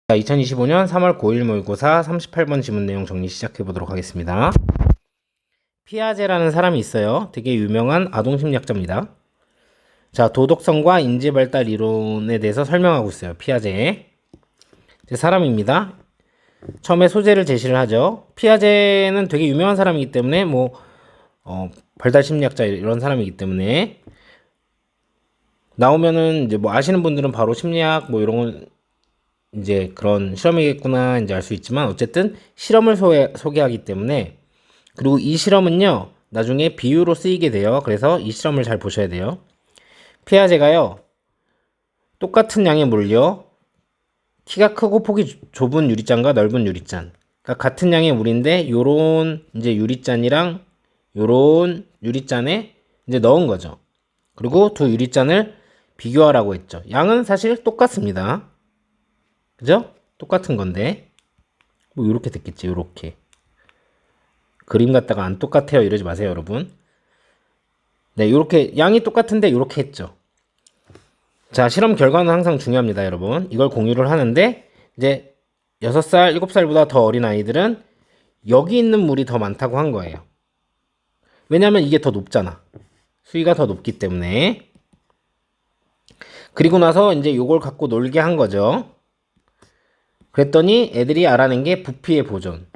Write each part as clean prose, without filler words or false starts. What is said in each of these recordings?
자, 2025년 3월 고1 모의고사 38번 지문 내용 정리 시작해 보도록 하겠습니다. 피아제라는 사람이 있어요. 되게 유명한 아동심리학자입니다. 자, 도덕성과 인지발달 이론에 대해서 설명하고 있어요. 피아제. 사람입니다. 처음에 소재를 제시를 하죠. 피아제는 되게 유명한 사람이기 때문에 발달심리학자 이런 사람이기 때문에 나오면은 이제 아시는 분들은 바로 심리학 이런 걸 이제 그런 실험이겠구나 이제 알 수 있지만 어쨌든 실험을 소개하기 때문에, 그리고 이 실험은요 나중에 비유로 쓰이게 돼요. 그래서 이 실험을 잘 보셔야 돼요. 피아제가요 똑같은 양의 물요, 키가 크고 폭이 좁은 유리잔과 넓은 유리잔, 그러니까 같은 양의 물인데 요런 이제 유리잔이랑 요런 유리잔에 이제 넣은 거죠. 그리고 두 유리잔을 비교하라고 했죠. 양은 사실 똑같습니다. 그죠? 똑같은 건데 요렇게 됐겠지. 요렇게 그림 갖다가 안 똑같아요 이러지 마세요 여러분. 네, 요렇게 양이 똑같은데 요렇게 했죠. 자, 실험 결과는 항상 중요합니다 여러분. 이걸 공유를 하는데 이제 6살 7살보다 더 어린 아이들은 여기 있는 물이 더 많다고 한 거예요. 왜냐면 이게 더 높잖아. 수위가 더 높기 때문에. 그리고 나서 이제 요걸 갖고 놀게 한 거죠. 그랬더니 애들이 알아낸 게 부피의 보존.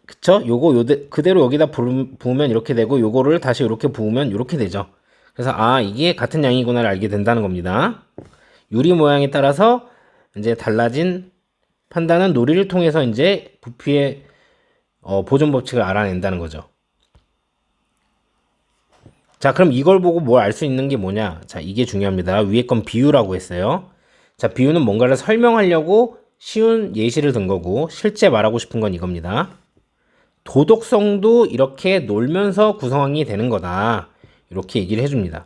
그쵸? 요거 그대로 여기다 부으면 이렇게 되고, 요거를 다시 이렇게 부으면 이렇게 되죠. 그래서 이게 같은 양이구나를 알게 된다는 겁니다. 유리 모양에 따라서 이제 달라진 판단은 놀이를 통해서 이제 부피의 보존 법칙을 알아낸다는 거죠. 자, 그럼 이걸 보고 뭘 알 수 있는 게 뭐냐? 자, 이게 중요합니다. 위에 건 비유라고 했어요. 자, 비유는 뭔가를 설명하려고 쉬운 예시를 든 거고, 실제 말하고 싶은 건 이겁니다. 도덕성도 이렇게 놀면서 구성이 되는 거다. 이렇게 얘기를 해줍니다.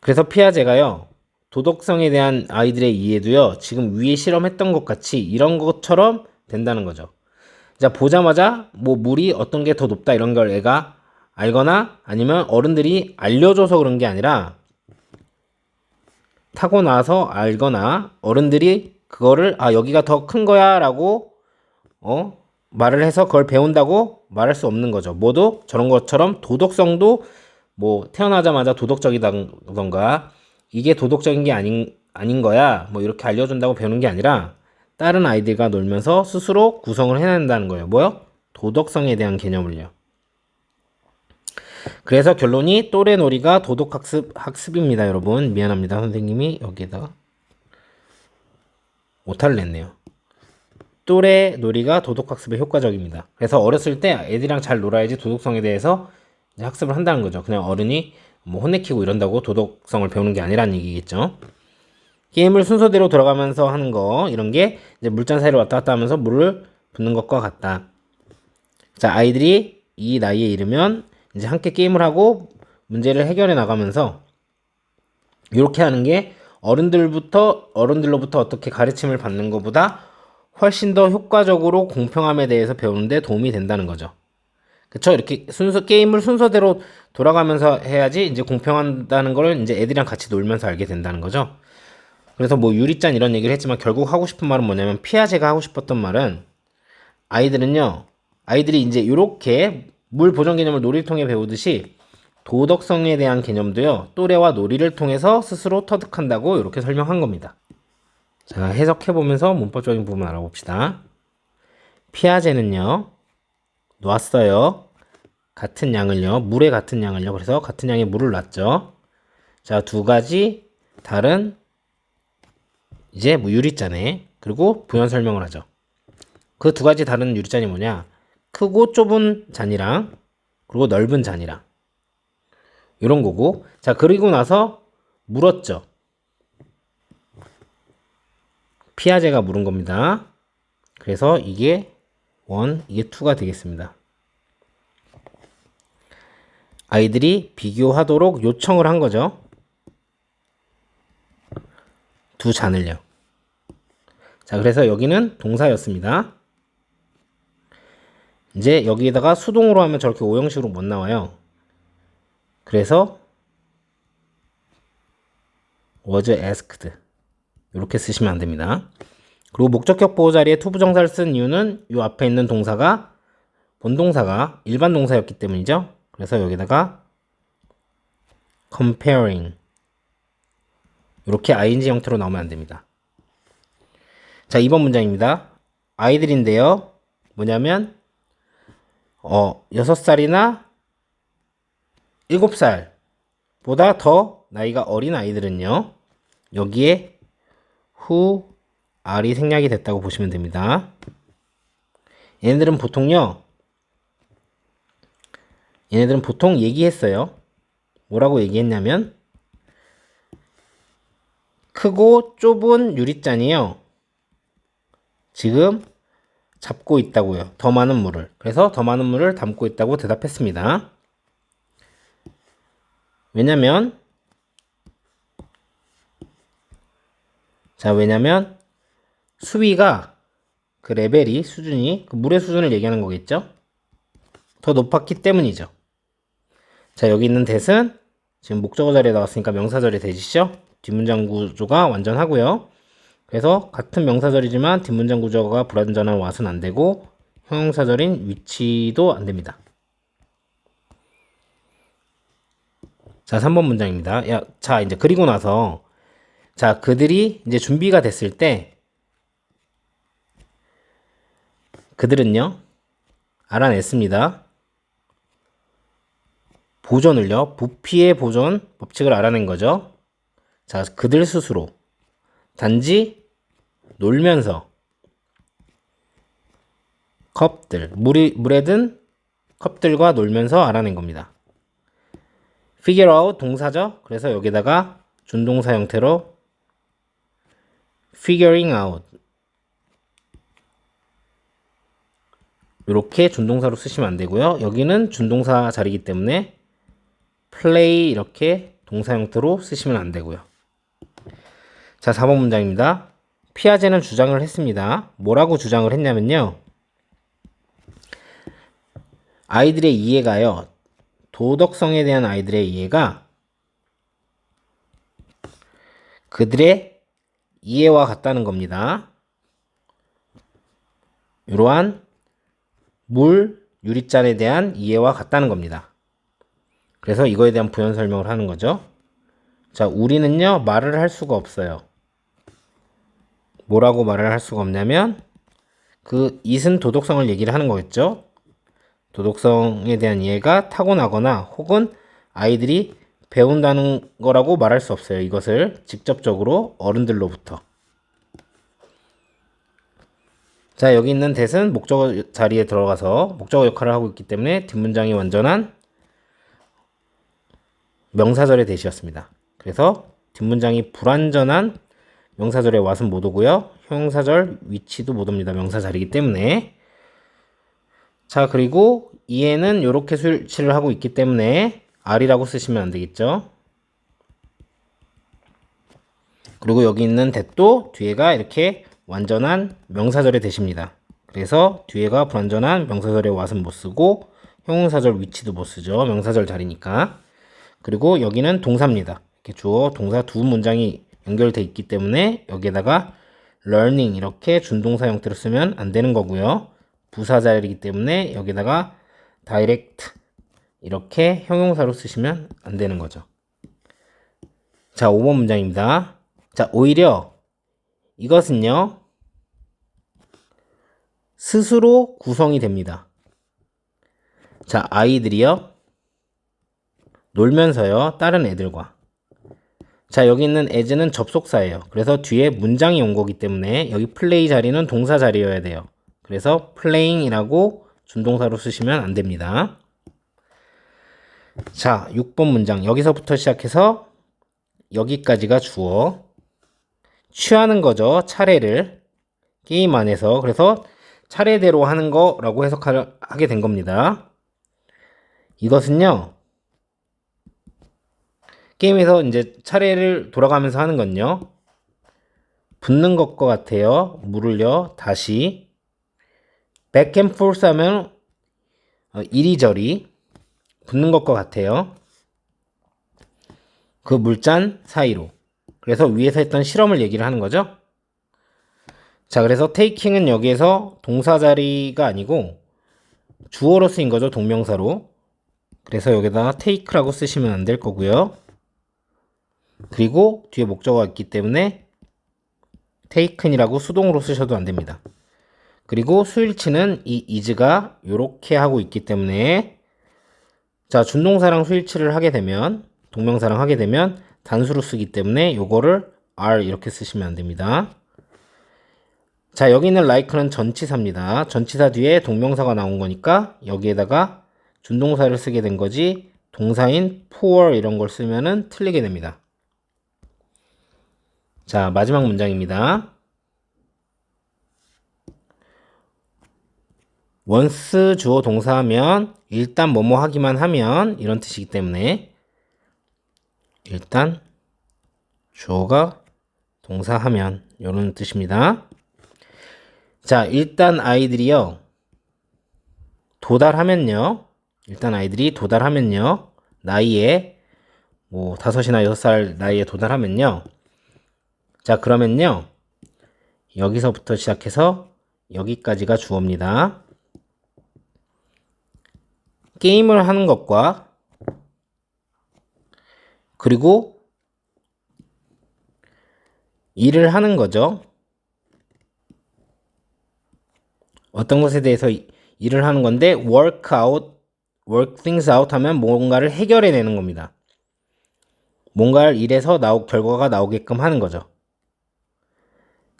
그래서 피아제가요, 도덕성에 대한 아이들의 이해도요, 지금 위에 실험했던 것 같이 이런 것처럼 된다는 거죠. 자, 보자마자 물이 어떤 게 더 높다 이런 걸 애가 알거나 아니면 어른들이 알려줘서 그런 게 아니라 타고 나서 알거나 어른들이 그거를 여기가 더 큰 거야 라고 말을 해서 그걸 배운다고 말할 수 없는 거죠. 모두 저런 것처럼 도덕성도 태어나자마자 도덕적이던가 이게 도덕적인 게 아닌 거야 이렇게 알려준다고 배우는 게 아니라 다른 아이들과 놀면서 스스로 구성을 해낸다는 거예요. 뭐요? 도덕성에 대한 개념을요. 그래서 결론이 또래 놀이가 학습입니다 여러분. 미안합니다 선생님이 여기에다가 오타를 냈네요. 또래 놀이가 도덕학습에 효과적입니다. 그래서 어렸을 때 애들이랑 잘 놀아야지 도덕성에 대해서 학습을 한다는 거죠. 그냥 어른이 혼내키고 이런다고 도덕성을 배우는 게 아니라는 얘기겠죠. 게임을 순서대로 돌아가면서 하는 거, 이런 게 이제 물잔 사이로 왔다 갔다 하면서 물을 붓는 것과 같다. 자, 아이들이 이 나이에 이르면 이제 함께 게임을 하고 문제를 해결해 나가면서 이렇게 하는 게 어른들로부터 어떻게 가르침을 받는 것보다 훨씬 더 효과적으로 공평함에 대해서 배우는데 도움이 된다는 거죠. 그쵸? 이렇게 게임을 순서대로 돌아가면서 해야지 이제 공평하다는 걸 이제 애들이랑 같이 놀면서 알게 된다는 거죠. 그래서 유리잔 이런 얘기를 했지만 결국 하고 싶은 말은 뭐냐면, 피아제가 하고 싶었던 말은 아이들이 이제 이렇게 물 보존 개념을 놀이를 통해 배우듯이 도덕성에 대한 개념도요 또래와 놀이를 통해서 스스로 터득한다고 이렇게 설명한 겁니다. 자, 해석해보면서 문법적인 부분 알아봅시다. 피아제는요 놨어요. 같은 양을요, 물에 같은 양을요. 그래서 같은 양의 물을 놨죠. 자, 두 가지 다른 이제 유리잔에, 그리고 부연 설명을 하죠. 그 두 가지 다른 유리잔이 뭐냐? 크고 좁은 잔이랑 그리고 넓은 잔이랑 이런 거고. 자, 그리고 나서 물었죠. 피아제가 물은 겁니다. 그래서 이게 1, 이게 2가 되겠습니다. 아이들이 비교하도록 요청을 한 거죠. 두 잔을요. 자, 그래서 여기는 동사였습니다. 이제 여기에다가 수동으로 하면 저렇게 오형식으로 못 나와요. 그래서 was asked 이렇게 쓰시면 안 됩니다. 그리고 목적격 보호 자리에 to 부정사를 쓴 이유는 이 앞에 있는 동사가 본동사가 일반 동사였기 때문이죠. 그래서 여기다가 comparing 이렇게 ing 형태로 나오면 안 됩니다. 자, 2번 문장입니다. 아이들인데요. 뭐냐면 6살이나 7살보다 더 나이가 어린 아이들은요. 여기에 who are이 생략이 됐다고 보시면 됩니다. 얘네들은 보통 얘기했어요. 뭐라고 얘기했냐면 크고 좁은 유리잔이요. 지금 잡고 있다고요. 더 많은 물을. 그래서 더 많은 물을 담고 있다고 대답했습니다. 왜냐면 수위가 그 레벨이 수준이 그 물의 수준을 얘기하는 거겠죠. 더 높았기 때문이죠. 자, 여기 있는 that은 지금 목적어 자리에 나왔으니까 명사절이 되시죠. 뒷문장 구조가 완전하고요. 그래서 같은 명사절이지만 뒷문장 구조가 불완전한 what은 안 되고 형용사절인 which도 안 됩니다. 자, 3번 문장입니다. 자, 이제 그리고 나서 자, 그들이 이제 준비가 됐을 때 그들은요 알아냈습니다. 보존을요 부피의 보존 법칙을 알아낸 거죠. 자, 그들 스스로 단지 놀면서 물에 든 컵들과 놀면서 알아낸 겁니다. figure out 동사죠. 그래서 여기다가 준동사 형태로 figuring out 이렇게 준동사로 쓰시면 안 되고요. 여기는 준동사 자리이기 때문에 play 이렇게 동사 형태로 쓰시면 안 되고요. 자, 4번 문장입니다. 피아제는 주장을 했습니다. 뭐라고 주장을 했냐면요. 아이들의 이해가요. 도덕성에 대한 아이들의 이해가 그들의 이해와 같다는 겁니다. 이러한 물, 유리잔에 대한 이해와 같다는 겁니다. 그래서 이거에 대한 부연 설명을 하는 거죠. 자, 우리는요 말을 할 수가 없어요. 뭐라고 말을 할 수가 없냐면 그 it은 도덕성을 얘기를 하는 거겠죠. 도덕성에 대한 이해가 타고나거나 혹은 아이들이 배운다는 거라고 말할 수 없어요. 이것을 직접적으로 어른들로부터. 자, 여기 있는 that은 목적어 자리에 들어가서 목적어 역할을 하고 있기 때문에 뒷문장이 완전한 명사절의 that이었습니다. 그래서 뒷문장이 불완전한 명사절의 what은 못 오고요. 형용사절 which도 못 옵니다. 명사 자리이기 때문에. 자, 그리고 이해는 이렇게 수치를 하고 있기 때문에 are이라고 쓰시면 안 되겠죠. 그리고 여기 있는 that도 뒤에가 이렇게 완전한 명사절의 that입니다. 그래서 뒤에가 불완전한 명사절의 what은 못 쓰고 형용사절 which도 못 쓰죠. 명사절 자리니까. 그리고 여기는 동사입니다. 이렇게 주어, 동사 두 문장이 연결돼 있기 때문에 여기에다가 learning 이렇게 준동사 형태로 쓰면 안 되는 거고요. 부사 자리이기 때문에 여기다가 direct 이렇게 형용사로 쓰시면 안 되는 거죠. 자, 5번 문장입니다. 자, 오히려 이것은요 스스로 구성이 됩니다. 자, 아이들이요 놀면서요 다른 애들과. 자, 여기 있는 as는 접속사예요. 그래서 뒤에 문장이 온 거기 때문에 여기 play 자리는 동사 자리여야 돼요. 그래서 playing이라고 준동사로 쓰시면 안 됩니다. 자, 6번 문장 여기서부터 시작해서 여기까지가 주어. 취하는 거죠. 차례를 게임 안에서. 그래서 차례대로 하는 거라고 해석하게 된 겁니다. 이것은요 게임에서 이제 차례를 돌아가면서 하는 건요 붙는 것과 같아요. 물을요 다시 back and forth 하면 이리저리 붙는 것과 같아요. 그 물잔 사이로. 그래서 위에서 했던 실험을 얘기를 하는 거죠. 자, 그래서 taking은 여기에서 동사 자리가 아니고 주어로 쓰인 거죠. 동명사로. 그래서 여기다가 take라고 쓰시면 안 될 거고요. 그리고 뒤에 목적어가 있기 때문에 taken이라고 수동으로 쓰셔도 안 됩니다. 그리고 수일치는 이 is가 이렇게 하고 있기 때문에 자, 준동사랑 수일치를 하게 되면 동명사랑 하게 되면 단수로 쓰기 때문에 요거를 are 이렇게 쓰시면 안 됩니다. 자, 여기 있는 like는 전치사입니다. 전치사 뒤에 동명사가 나온 거니까 여기에다가 준동사를 쓰게 된 거지 동사인 for 이런 걸 쓰면은 틀리게 됩니다. 자, 마지막 문장입니다. once 주어 동사하면 일단 뭐뭐 하기만 하면 이런 뜻이기 때문에 일단 주어가 동사하면 이런 뜻입니다. 자, 일단 아이들이요. 도달하면요. 일단 아이들이 도달하면요. 나이에 뭐 5이나 6살 나이에 도달하면요. 자, 그러면요. 여기서부터 시작해서 여기까지가 주어입니다. 게임을 하는 것과 그리고 일을 하는 거죠. 어떤 것에 대해서 일을 하는 건데 work things out 하면 뭔가를 해결해내는 겁니다. 뭔가를 일해서 결과가 나오게끔 하는 거죠.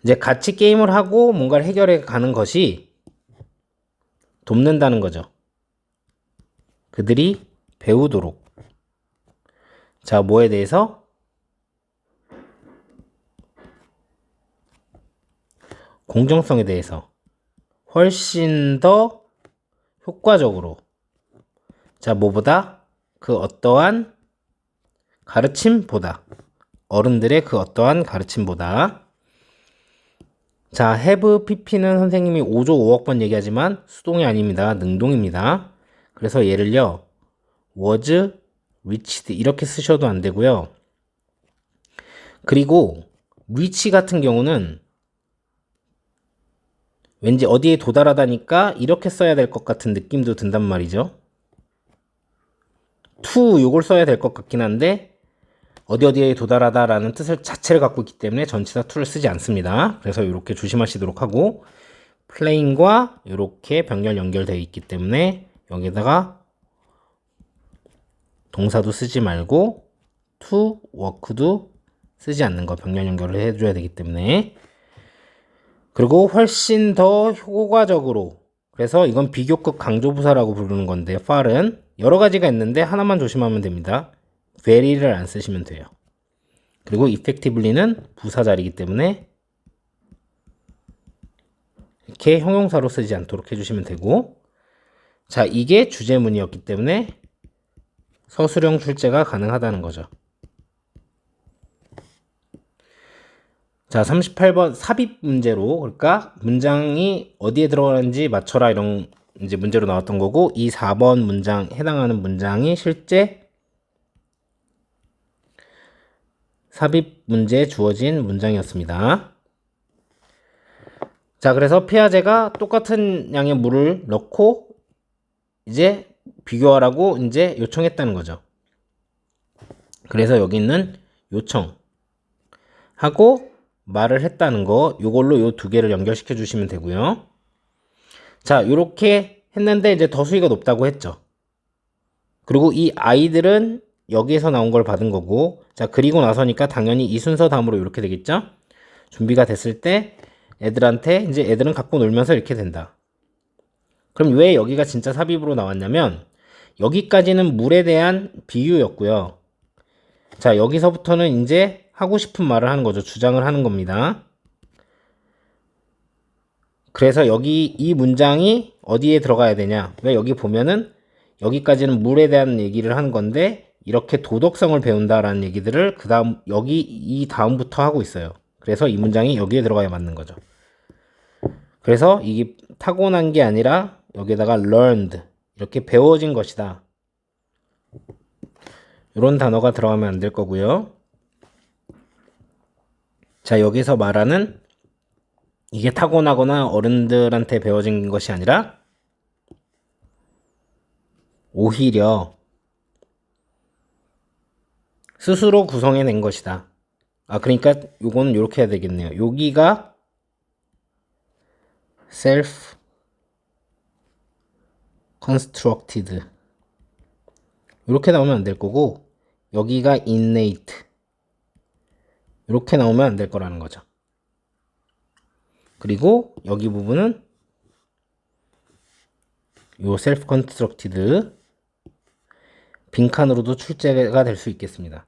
이제 같이 게임을 하고 뭔가를 해결해 가는 것이 돕는다는 거죠. 그들이 배우도록. 자, 뭐에 대해서? 공정성에 대해서. 훨씬 더 효과적으로. 자, 뭐보다? 그 어떠한 가르침보다. 어른들의 그 어떠한 가르침보다. 자, have pp는 선생님이 5조 5억 번 얘기하지만 수동이 아닙니다. 능동입니다. 그래서 얘를요. was reached 이렇게 쓰셔도 안 되고요. 그리고 reach 같은 경우는 왠지 어디에 도달하다니까 이렇게 써야 될 것 같은 느낌도 든단 말이죠. to 요걸 써야 될 것 같긴 한데 어디에 도달하다라는 뜻을 자체를 갖고 있기 때문에 전치사 to를 쓰지 않습니다. 그래서 이렇게 조심하시도록 하고 playing과 이렇게 병렬 연결되어 있기 때문에 여기다가 동사도 쓰지 말고 to work도 쓰지 않는 거 병렬 연결을 해줘야 되기 때문에 그리고 훨씬 더 효과적으로 그래서 이건 비교급 강조부사라고 부르는 건데 far은 여러 가지가 있는데 하나만 조심하면 됩니다. very를 안 쓰시면 돼요. 그리고 effectively는 부사 자리이기 때문에 이렇게 형용사로 쓰지 않도록 해주시면 되고 자, 이게 주제문이었기 때문에 서술형 출제가 가능하다는 거죠. 자, 38번 삽입 문제로 그러니까 문장이 어디에 들어가는지 맞춰라 이런 이제 문제로 나왔던 거고 이 4번 문장 해당하는 문장이 실제 삽입 문제에 주어진 문장이었습니다. 자, 그래서 피아제가 똑같은 양의 물을 넣고 이제 비교하라고 이제 요청했다는 거죠. 그래서 여기 있는 요청하고 말을 했다는 거 요걸로 요 두 개를 연결시켜 주시면 되고요. 자, 요렇게 했는데 이제 더 수위가 높다고 했죠. 그리고 이 아이들은 여기에서 나온 걸 받은 거고 자, 그리고 나서니까 당연히 이 순서 다음으로 이렇게 되겠죠. 준비가 됐을 때 애들한테 이제 애들은 갖고 놀면서 이렇게 된다. 그럼 왜 여기가 진짜 삽입으로 나왔냐면 여기까지는 물에 대한 비유였고요. 자, 여기서부터는 이제 하고 싶은 말을 하는 거죠. 주장을 하는 겁니다. 그래서 여기 이 문장이 어디에 들어가야 되냐? 왜 여기 보면은 여기까지는 물에 대한 얘기를 하는 건데 이렇게 도덕성을 배운다라는 얘기들을 그 다음 여기 이 다음부터 하고 있어요. 그래서 이 문장이 여기에 들어가야 맞는 거죠. 그래서 이게 타고난 게 아니라 여기다가 learned 이렇게 배워진 것이다. 이런 단어가 들어가면 안 될 거고요. 자, 여기서 말하는 이게 타고나거나 어른들한테 배워진 것이 아니라 오히려 스스로 구성해낸 것이다. 그러니까 요거는 이렇게 해야 되겠네요. 여기가 self constructed 이렇게 나오면 안 될 거고, 여기가 innate 이렇게 나오면 안 될 거라는 거죠. 그리고 여기 부분은 요 self constructed 빈칸으로도 출제가 될 수 있겠습니다.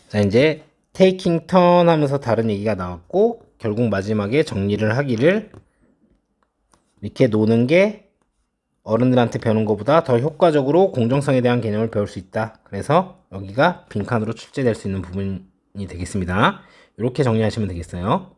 자, 이제 taking turn 하면서 다른 얘기가 나왔고, 결국 마지막에 정리를 하기를, 이렇게 노는 게 어른들한테 배우는 것보다 더 효과적으로 공정성에 대한 개념을 배울 수 있다. 그래서 여기가 빈칸으로 출제될 수 있는 부분이 되겠습니다. 이렇게 정리하시면 되겠어요.